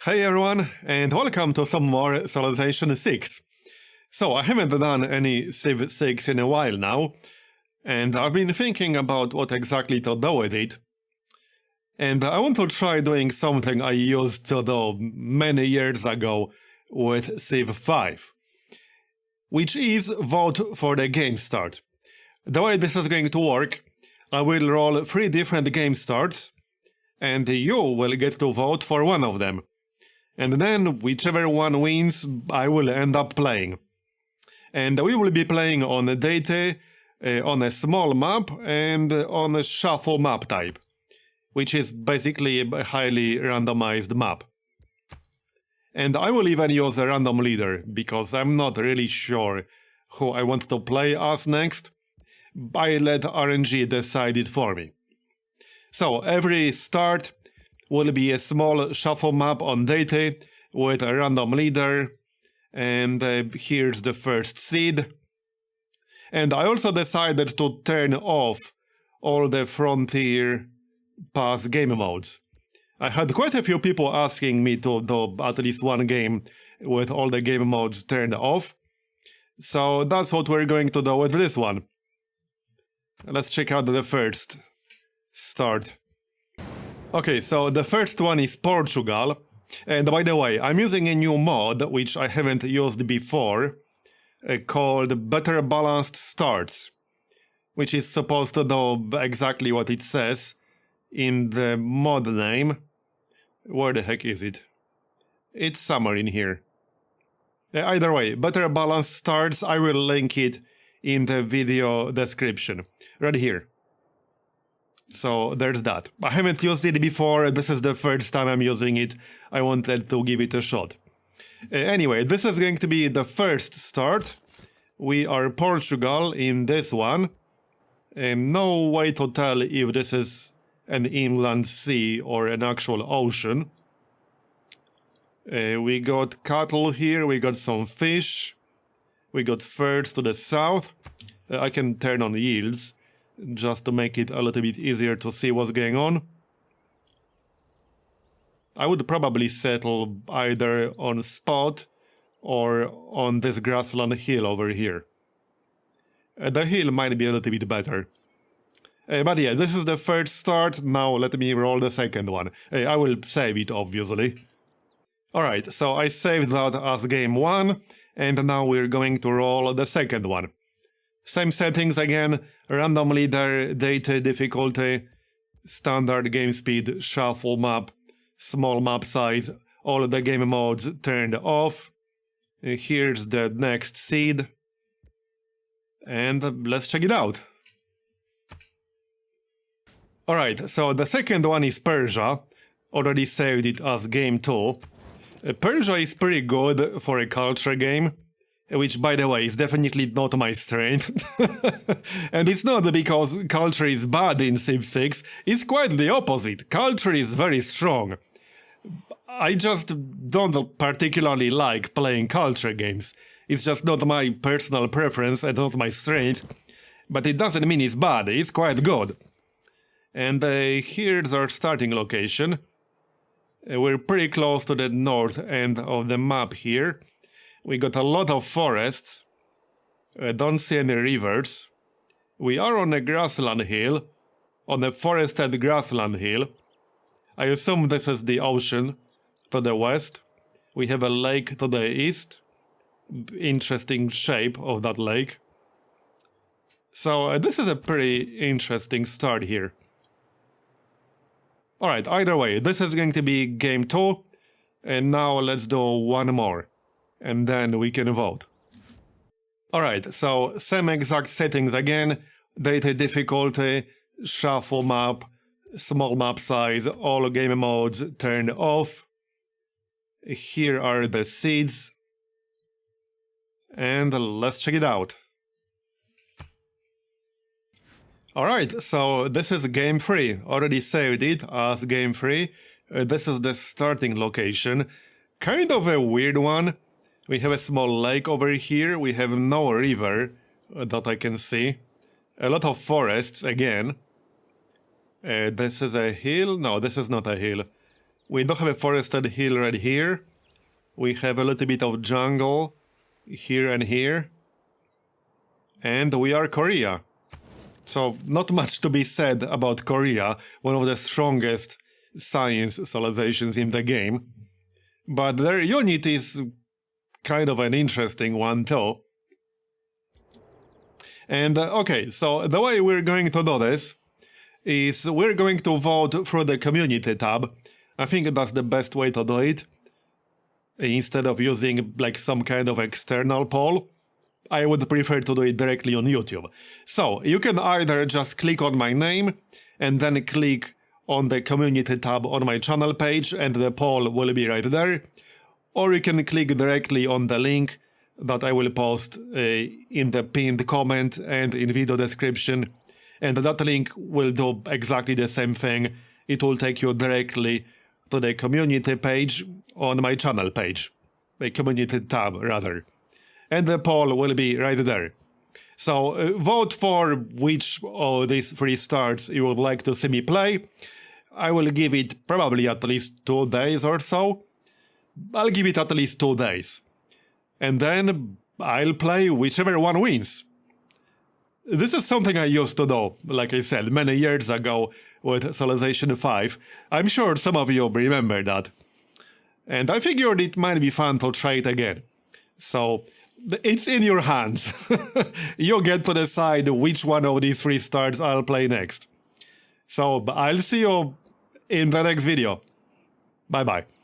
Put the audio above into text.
Hey everyone, and welcome to some more Civilization 6. So, I haven't done any Civ 6 in a while now, and I've been thinking about what exactly to do with it. And I want to try doing something I used to do many years ago with Civ 5, which is vote for the game start. The way this is going to work, I will roll 3 different game starts, and you will get to vote for one of them. And then, whichever one wins, I will end up playing. And we will be playing on a deity, on a small map, and on a shuffle map type, which is basically a highly randomized map. And I will even use a random leader, because I'm not really sure who I want to play as next. I let RNG decide it for me. So, every start will be a small shuffle map on deity with a random leader, and here's the first seed. And I also decided to turn off all the Frontier Pass game modes. I had quite a few people asking me to do at least one game with all the game modes turned off, so that's what we're going to do with this one. Let's check out the first start. Okay, so the first one is Portugal, and by the way, I'm using a new mod, which I haven't used before, called Better Balanced Starts, which is supposed to do exactly what it says in the mod name. Where the heck is it? It's somewhere in here. Either way, Better Balanced Starts, I will link it in the video description, right here. So there's that. I haven't used it before, this is the first time I'm using it. I wanted to give it a shot. Anyway, this is going to be the first start. We are Portugal in this one. No way to tell if this is an inland sea or an actual ocean. We got cattle here, we got some fish. We got birds to the south. I can turn on yields, just to make it a little bit easier to see what's going on. I would probably settle either on spot or on this grassland hill over here. The hill might be a little bit better. But yeah, this is the first start. Now let me roll the second one. I will save it, obviously. Alright, so I saved that as game 1, and now we're going to roll the second one. Same settings again, random leader, data difficulty, standard game speed, shuffle map, small map size, all the game modes turned off. Here's the next seed, and let's check it out. Alright, so the second one is Persia, already saved it as game 2. Persia is pretty good for a culture game, which, by the way, is definitely not my strength. And it's not because culture is bad in Civ 6, it's quite the opposite. Culture is very strong. I just don't particularly like playing culture games. It's just not my personal preference and not my strength. But it doesn't mean it's bad, it's quite good. And here's our starting location. We're pretty close to the north end of the map here. We got a lot of forests. Don't see any rivers. We are on a grassland hill. On a forested grassland hill. I assume this is the ocean to the west. We have a lake to the east. Interesting shape of that lake. So this is a pretty interesting start here. Alright, either way, this is going to be game 2. And now let's do one more. And then we can vote. Alright, so same exact settings again. Data difficulty, shuffle map, small map size, all game modes turned off. Here are the seeds. And let's check it out. Alright, so this is game 3. Already saved it as game 3. This is the starting location. Kind of a weird one. We have a small lake over here, we have no river that I can see. A lot of forests again. This is a hill? No, this is not a hill. We don't have a forested hill right here. We have a little bit of jungle here and here. And we are Korea. So, not much to be said about Korea, one of the strongest science civilizations in the game. But their unit is kind of an interesting one too. And okay, so the way we're going to do this is we're going to vote through the community tab. I think that's the best way to do it. Instead of using like some kind of external poll, I would prefer to do it directly on YouTube. So you can either just click on my name and then click on the community tab on my channel page and the poll will be right there. Or you can click directly on the link that I will post in the pinned comment and in video description. And that link will do exactly the same thing. It will take you directly to the community page on my channel page. The community tab, rather. And the poll will be right there. So vote for which of these 3 stars you would like to see me play. I will give it probably at least 2 days or so. I'll give it at least 2 days. And then I'll play whichever one wins. This is something I used to do, like I said, many years ago with Civilization 5. I'm sure some of you remember that. And I figured it might be fun to try it again. So, it's in your hands. You get to decide which one of these 3 stars I'll play next. So, I'll see you in the next video. Bye bye.